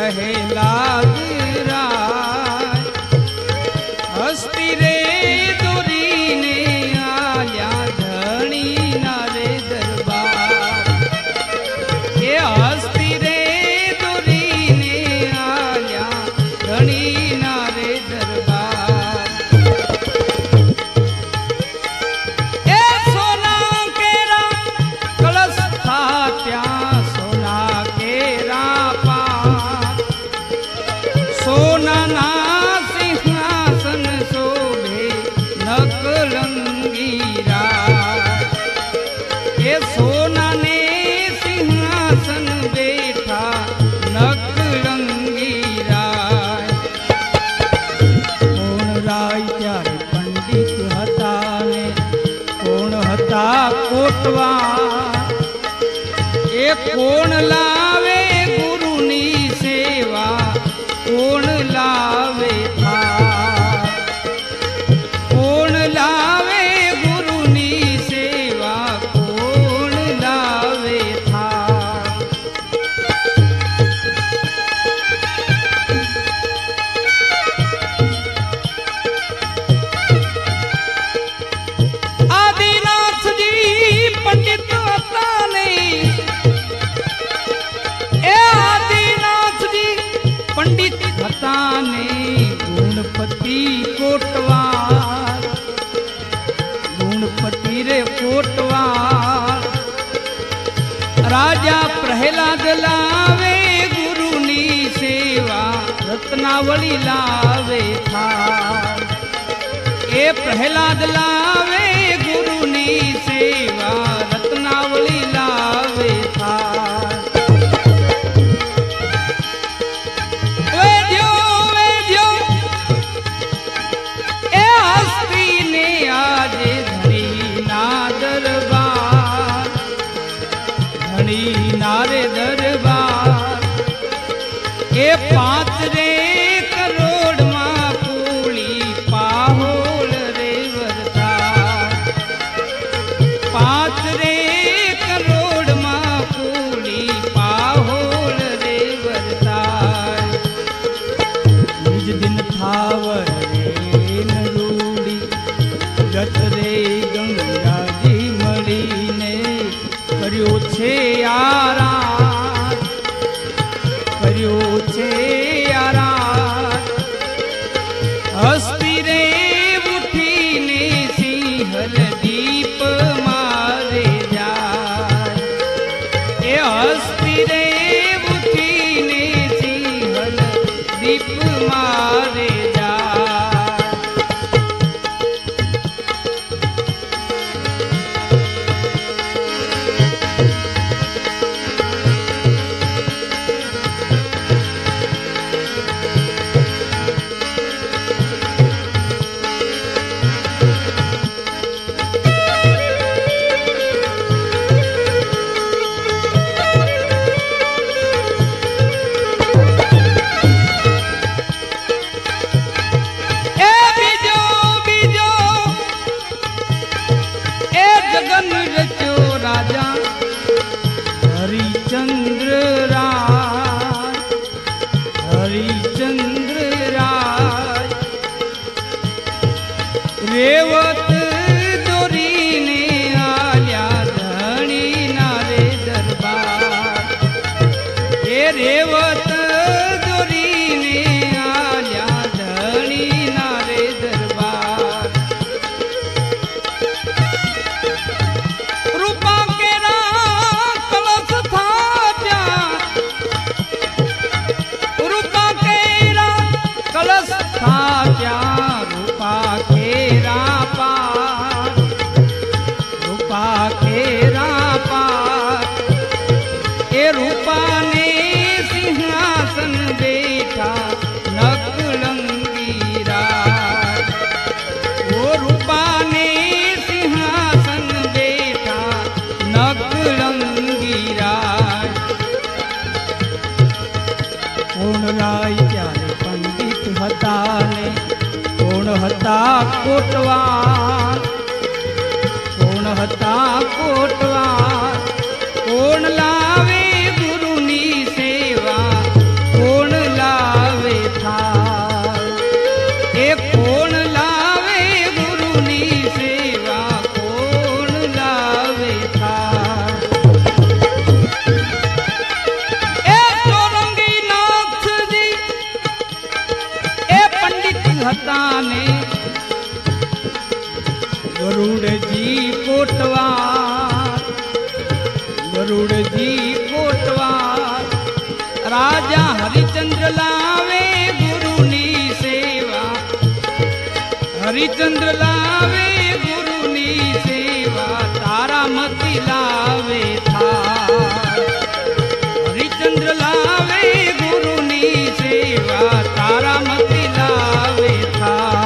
प्रहलाद राय हस्ती रे दूरी ने आल्या धनी ना रे दरबार ये हस्ती रे दूरी ने आल्या धनी ना रे दरबार ए सोना केरा कलश था त्या सोना केरा सोना ना सिंहासन शोभे नकलंगीरा ये सोना ने सिंहासन बैठा नकलंगीरा कोण राय त्यारे पंडित हता ने कोण हता कोटवा ए कोण लावे गुरुनी सेवा कोण लावे था कोण लावे गुरुनी सेवा कोण लावे था आदिनाथ जी पंडित हता ने ए आदिनाथ जी पंडित हता ने गुणपति कोटवार गुणपति रे कोटवार राजा प्रहलाद लावे गुरुनी सेवा रत्नावली लावे था ए प्रहलाद लावे गुरुनी सेवा रत्नावली लावे था नारे दरबार ए 5 रे करोड़ मां पूली पाहोल रे वरदार 5 रे करोड़ मां पूली पाहोल रे वरदार निज दिन थावर रे नरूड़ी जत रे गंगा जी मळीने કર્યો છે આરાધ કર્યો છે આરાધ હસ્તી રે ઉઠીને સિંહલ દીપ મારે જાય એ હસ્તી રે ઉઠીને સિંહલ દીપ મારે જાય हरिचंद्र राय हरिचंद्र राय रेवत दोरी ने आल्या धनी ना रे दरबार ये रेवत दोरी ने आल्या धनी ना रे दरबार रूपा केरा कलश था त्या रूपा केरा कलश था त्या रूपा केरा पार रूपा केरा पार ए रूपा ने सिंहासन बैठा नकलंगीरा वो रूपा ने सिंहासन बैठा नकलंगीरा कोण राय त्यारे पंडित हता ने कोण हता कोटवार कोण हता कोटवार कोण लावे गुरुनी सेवा कोण હતા ને ગરુડજી કોટવાર, ગરુડજી કોટવાર રાજા હરિચંદ્ર લાવે ગુરુની સેવા, હરિચંદ્ર લાવે ગુરુની સેવા તારામતી લાવે થાર, હરિચંદ્ર લાવે ગુરુની સેવા તારામતી લાવે થાર.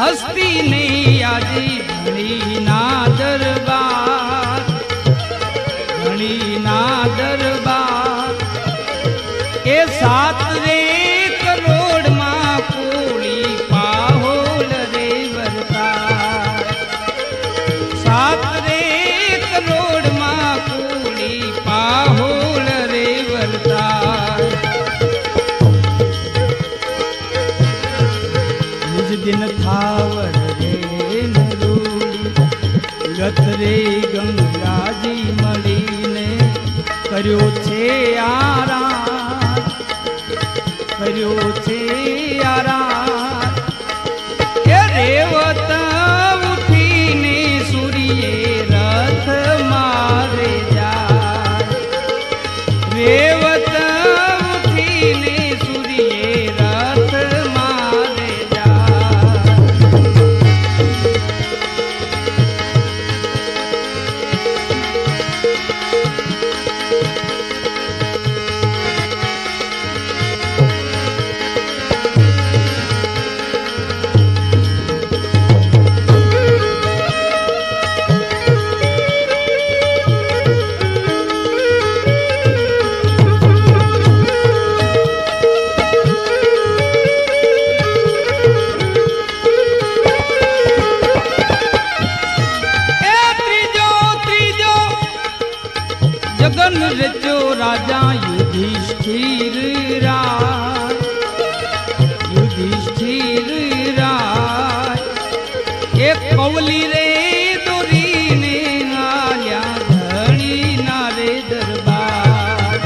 હસ્તી ને યાદી ધણીના દરબાર, ધણીના દરબાર એ 7 રે કરોડમાં કોળી પાહોલ રે વરતાર, 7 રે કરોડમાં કોળી પાહોલ રે વરતાર. દિન થાવર રે નરૂડી ગત રે ગંગાજી મળીને કર્યો છે આરામ, કર્યો છે આરામ. એ રેવત ઉઠીને સૂર્યે રથ મારે જાય, રેવત ઉઠીને સૂર્યે રથ મારે જગન રચો રાજા યુધિષ્ઠિર રાય, યુધિષ્ઠિર રાય એ કૌલી રે દોરીને આલ્યા ધણીના રે દરબાર,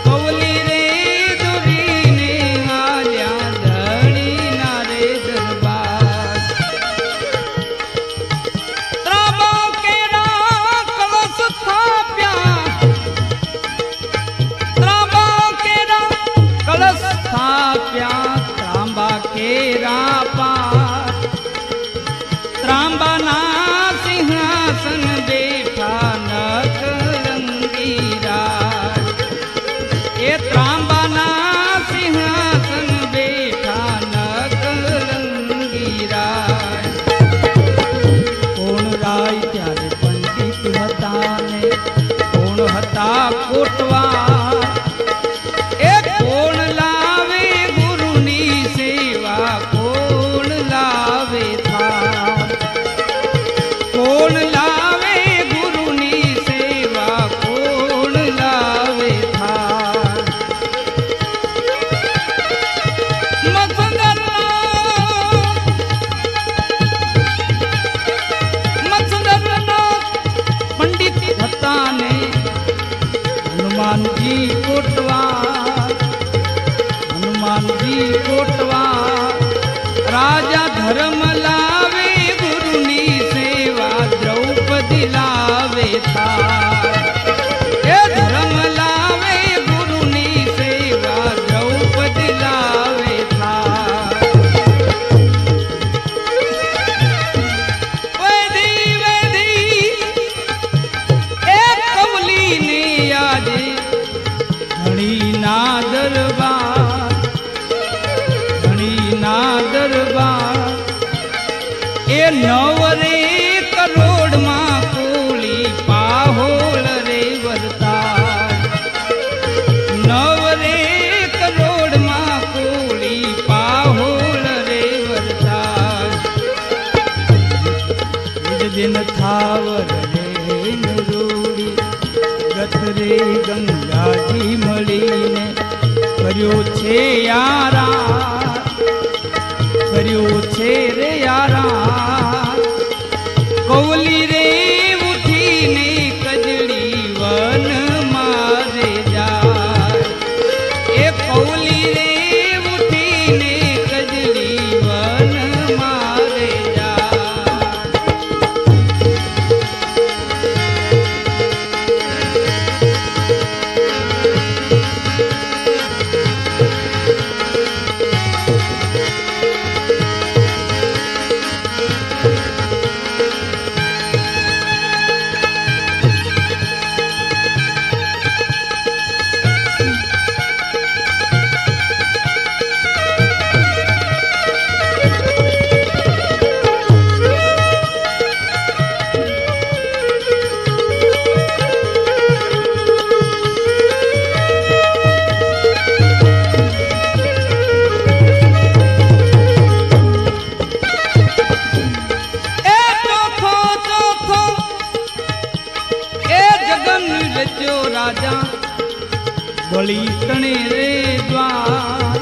કૌલી રે દોરીને આલ્યા ધણીના રે દરબાર. ત્રાબા કેરા કલશ સ્થાપ્યા, ત્રાંબા કેરા પાર, ત્રાંબાના સિંહાસન બેઠા નખરંગી રાય, એ ત્રાંબાના સિંહાસન બેઠા નખરંગી રાય. કોણ રાય ત્યારે પંડિત હતા ને કોણ હતા કોટવાર, એ કોણ લાવે ગુરુની સેવા કોણ લાવે થાર, કોણ લાવે ગુરુની સેવા કોણ લાવે થાર. મત્સંદરના પંડિત હતા ને હનુમાનજી કોટવાર, હનુમાનજી કોટવાર રાજા ધર્મ લાવે ગુરુની સેવા દ્રૌપદી લાવે થાર, એ ધર્મ લાવે ગુરુની સેવા દ્રૌપદી લાવે થાર. વેધી વેધી એ કૌલીને યાદે ધણીના દરબાર, ધણીના દરબાર એ 9 રે કરોડમાં કોળી પાહોલ રે વરતાર, 9 રે કરોડમાં કોળી પાહોલ રે વરતાર. દિન થાવર રે નરૂડી ગત રે ગંગાજી મળીને કર્યો છે યારા, કર્યો છે રે યારા. કૌલી રે ગયો રાજા બળી તણે રે દ્વાર,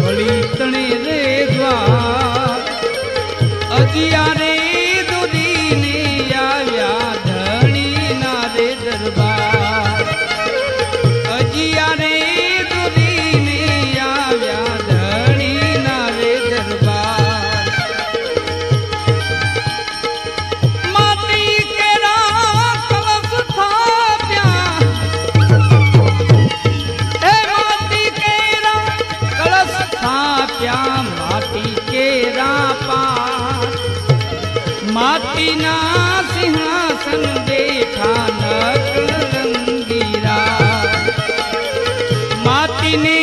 બળી તણે રે દ્વાર, અગિયારે દુધીને આવ્યા ધણી ના રે દરબાર, અગિયારે દુધીને આવ્યા ધણી ના રે દરબાર. માટી કેરા કલશ થાપ્યા, એ માટી કેરા કલશ થાપ્યા, માટી કેરા પાર, માટીના સિંહાસન બેઠા નકલંગીરા, માટીને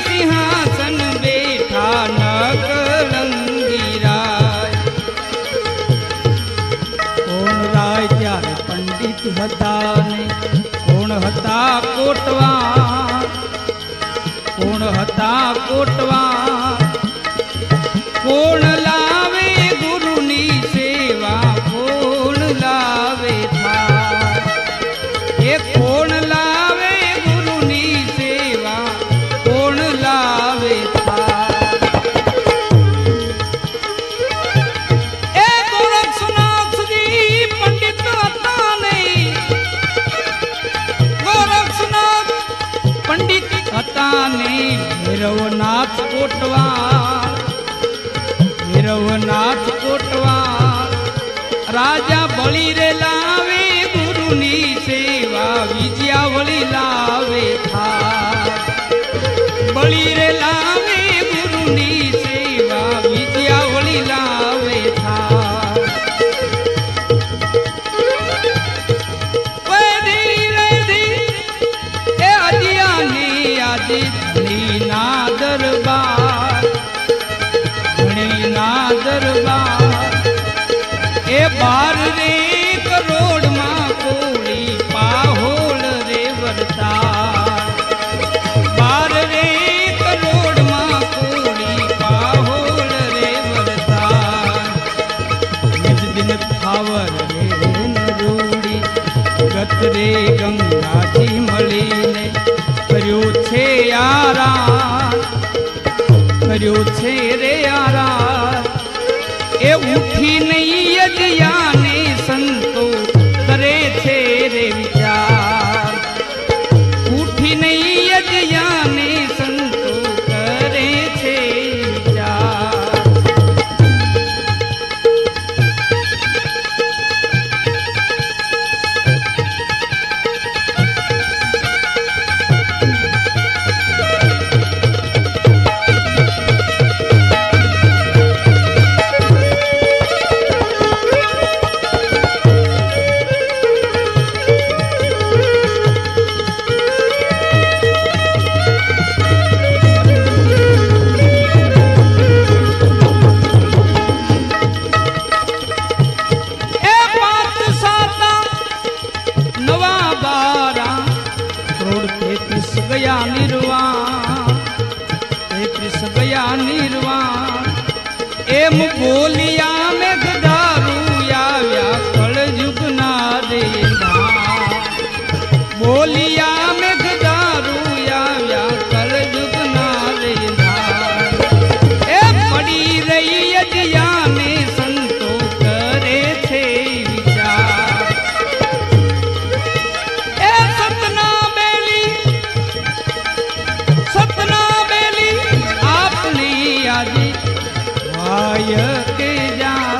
સિંહાસન બેઠા નકલંગીરા. કોણ રાય ત્યારે પંડિત હતા ને કોણ હતા કોટવા, કોણ હતા કોટવા, કોણ લાવે ગુરુની સેવા, કોણ લાવે થાળ, એ કોણ લાવે ગુરુની સેવા, કોણ લાવે થાળ. એ ગોરક્ષનાથજી પંડિત હતા નહીં, ગોરક્ષનાથ પંડિત હતા નહીં, ભૈરવનાથ કોટવા, ભૈરવનાથ કોટવા, રાજા બળી રે લાવે ગુરુની સેવા, વિજયા વળી લાવે થાળ, બળી રે લાવે ગુરુની સેવા, વિજયા વળી લાવે થાળ. વેધી વેધી એ અજિયાની આજે ધણીના દરબાર, ધણીના દરબાર, એ 12 કરોડમાં કોળી પાહોળ રે વરતા, 12 કરોડમાં કોળી પાહોળ રે વરતા. નિજ દિન ફાવર રે નરૂડી, ગત રે ગંગાજી મળીને કર્યું છે આરાર, કર્યું છે રે આરાર. એ ઉઠી નહીં યજ્ઞાને સંતો કરે છે રે વિચાર, ઉઠી નહીં યજ્ઞાને સંતો કરે છે વિચાર. ગયા નિર્વાણ, 33 ગયા નિર્વાણ, એમ બોલિયા મેઘધારું આવ્યા કળયુગના રે ધામ, બોલિયા મેઘધારું આવ્યા કળયુગના રે ધામ. એ પડી રહી યજ્ઞાને સંતો કરે છે વિચાર, એ સતના બેલી આપની આજે વાય કે જા